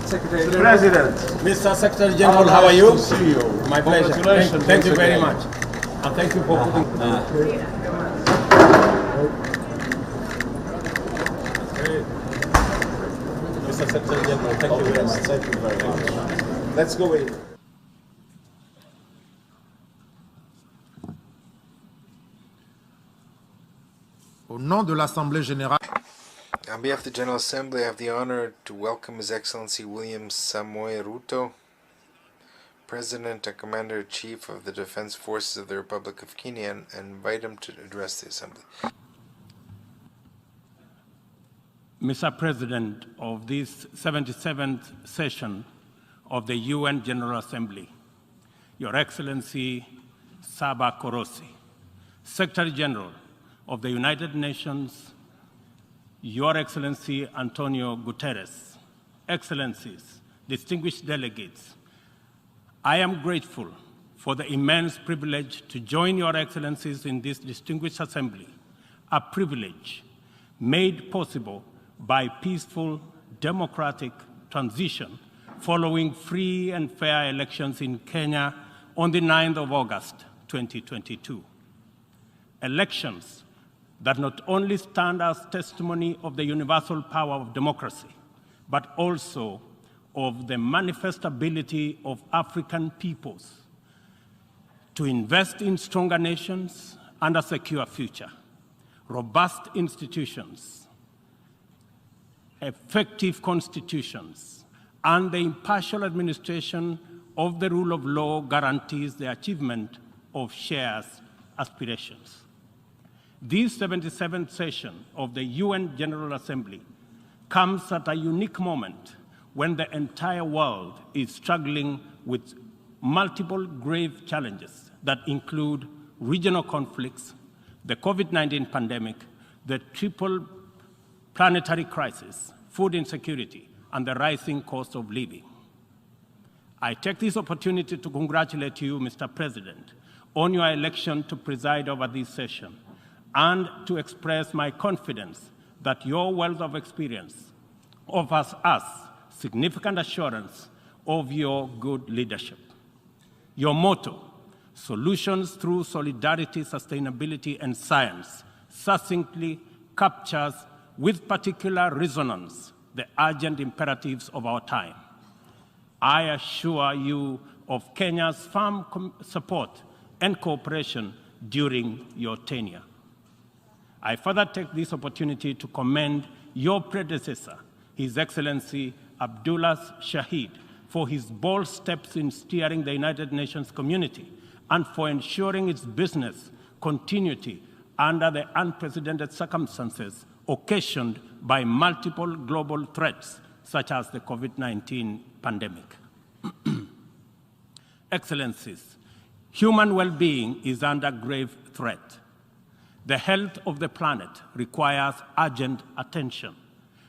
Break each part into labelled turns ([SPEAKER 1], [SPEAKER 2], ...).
[SPEAKER 1] Secretary President.
[SPEAKER 2] Mr. Secretary General, how are you?
[SPEAKER 1] To see you.
[SPEAKER 2] My pleasure. Thank you very much. And thank you for putting... Mr. Secretary General, thank you very much.
[SPEAKER 1] Thank you very much. Let's go in.
[SPEAKER 3] Au nom de l'Assemblée générale.
[SPEAKER 4] On behalf of the General Assembly, I have the honor to welcome His Excellency William Samoei Ruto, President and Commander-in-Chief of the Defense Forces of the Republic of Kenya, and invite him to address the Assembly.
[SPEAKER 2] Mr. President of this 77th session of the UN General Assembly, Your Excellency Saba Korosi, Secretary General of the United Nations, Your Excellency Antonio Guterres, Excellencies, distinguished delegates, I am grateful for the immense privilege to join Your Excellencies in this distinguished assembly, a privilege made possible by peaceful, democratic transition following free and fair elections in Kenya on the 9th of August, 2022. Elections that not only stand as testimony of the universal power of democracy, but also of the manifest ability of African peoples to invest in stronger nations and a secure future, robust institutions, effective constitutions, and the impartial administration of the rule of law guarantees the achievement of shared aspirations. This 77th session of the UN General Assembly comes at a unique moment when the entire world is struggling with multiple grave challenges that include regional conflicts, the COVID-19 pandemic, the triple planetary crisis, food insecurity, and the rising cost of living. I take this opportunity to congratulate you, Mr. President, on your election to preside over this session, and to express my confidence that your wealth of experience offers us significant assurance of your good leadership. Your motto, solutions through solidarity, sustainability, and science, succinctly captures with particular resonance the urgent imperatives of our time. I assure you of Kenya's firm support and cooperation during your tenure. I further take this opportunity to commend your predecessor, His Excellency Abdullah Shahid, for his bold steps in steering the United Nations community and for ensuring its business continuity under the unprecedented circumstances occasioned by multiple global threats, such as the COVID-19 pandemic. Excellencies, human well-being is under grave threat. The health of the planet requires urgent attention.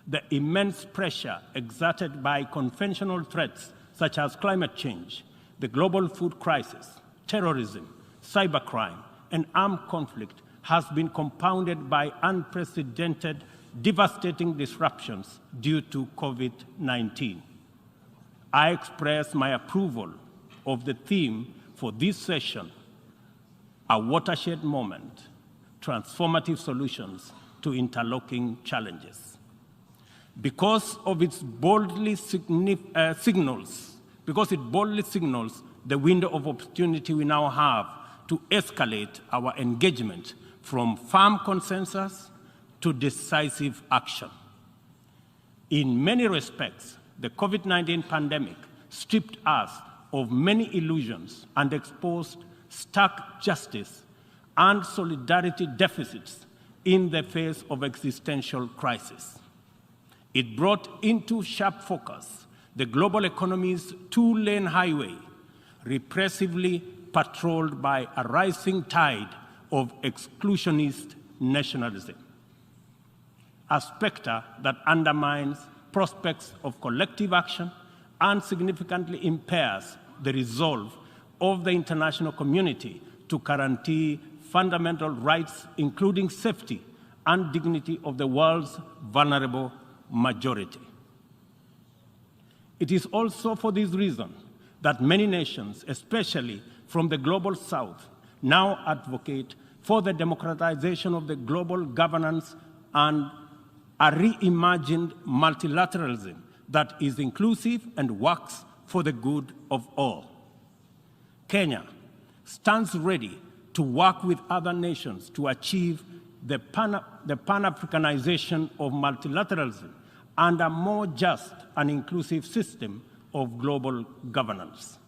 [SPEAKER 2] The immense pressure exerted by conventional threats such as climate change, the global food crisis, terrorism, cybercrime, and armed conflict has been compounded by unprecedented, devastating disruptions due to COVID-19. I express my approval of the theme for this session, a watershed moment, transformative solutions to interlocking challenges. Because it boldly signals the window of opportunity we now have to escalate our engagement from firm consensus to decisive action. In many respects, the COVID-19 pandemic stripped us of many illusions and exposed stark justice and solidarity deficits in the face of existential crisis. It brought into sharp focus the global economy's two-lane highway, repressively patrolled by a rising tide of exclusionist nationalism, a specter that undermines prospects of collective action and significantly impairs the resolve of the international community to guarantee fundamental rights, including safety and dignity of the world's vulnerable majority. It is also for this reason that many nations, especially from the global south, now advocate for the democratization of the global governance and a reimagined multilateralism that is inclusive and works for the good of all. Kenya stands ready to work with other nations to achieve the Pan-Africanization of multilateralism and a more just and inclusive system of global governance.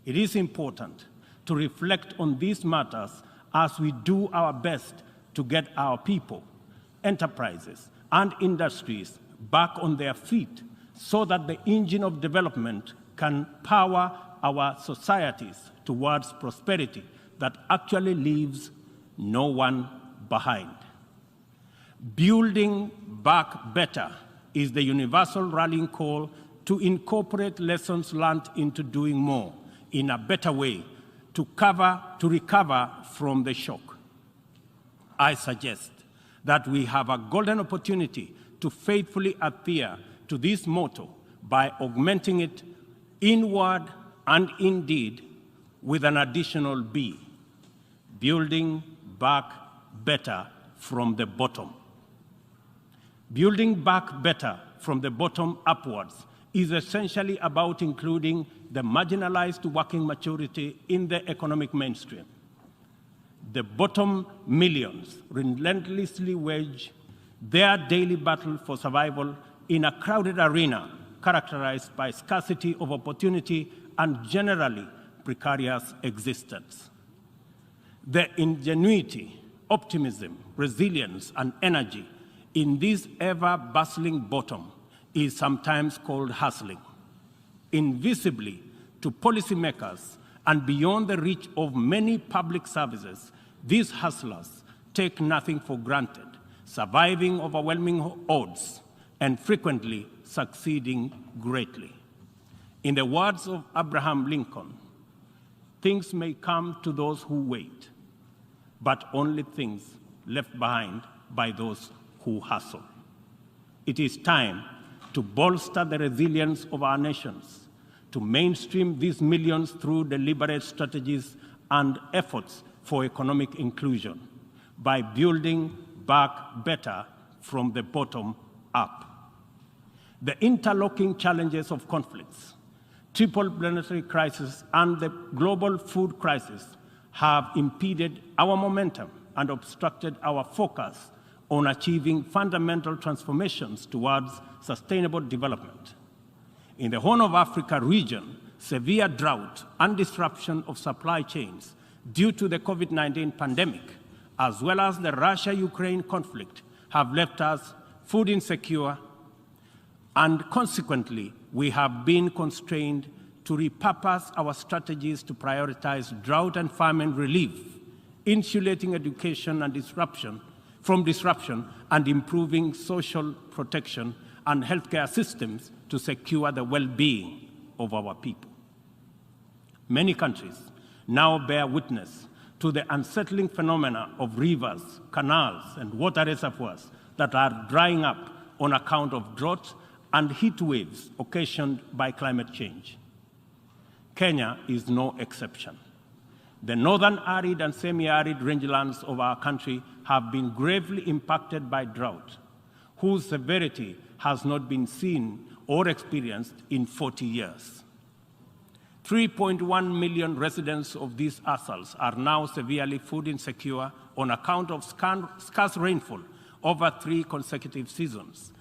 [SPEAKER 2] It is important to reflect on these matters as we do our best to get our people, enterprises, and industries back on their feet so that the engine of development can power our societies towards prosperity that actually leaves no one behind. Building back better is the universal rallying call to incorporate lessons learned into doing more in a better way to recover from the shock. I suggest that we have a golden opportunity to faithfully adhere to this motto by augmenting it inward and indeed with an additional B, building back better from the bottom. Building back better from the bottom upwards is essentially about including the marginalized working majority in the economic mainstream. The bottom millions relentlessly wage their daily battle for survival in a crowded arena characterized by scarcity of opportunity and generally precarious existence. The ingenuity, optimism, resilience, and energy in this ever-bustling bottom is sometimes called hustling. Invisibly to policymakers and beyond the reach of many public services, these hustlers take nothing for granted, surviving overwhelming odds and frequently succeeding greatly. In the words of Abraham Lincoln, things may come to those who wait, but only things left behind by those who hustle. It is time to bolster the resilience of our nations, to mainstream these millions through deliberate strategies and efforts for economic inclusion by building back better from the bottom up. The interlocking challenges of conflicts, triple planetary crisis, and the global food crisis have impeded our momentum and obstructed our focus on achieving fundamental transformations towards sustainable development. In the Horn of Africa region, severe drought and disruption of supply chains due to the COVID-19 pandemic, as well as the Russia-Ukraine conflict, have left us food insecure, and consequently, we have been constrained to repurpose our strategies to prioritize drought and famine relief, insulating education and from disruption, and improving social protection and healthcare systems to secure the well-being of our people. Many countries now bear witness to the unsettling phenomena of rivers, canals, and water reservoirs that are drying up on account of drought and heat waves occasioned by climate change. Kenya is no exception. The northern arid and semi-arid rangelands of our country have been gravely impacted by drought, whose severity has not been seen or experienced in 40 years. 3.1 million residents of these atolls are now severely food insecure on account of scarce rainfall over 3 consecutive seasons,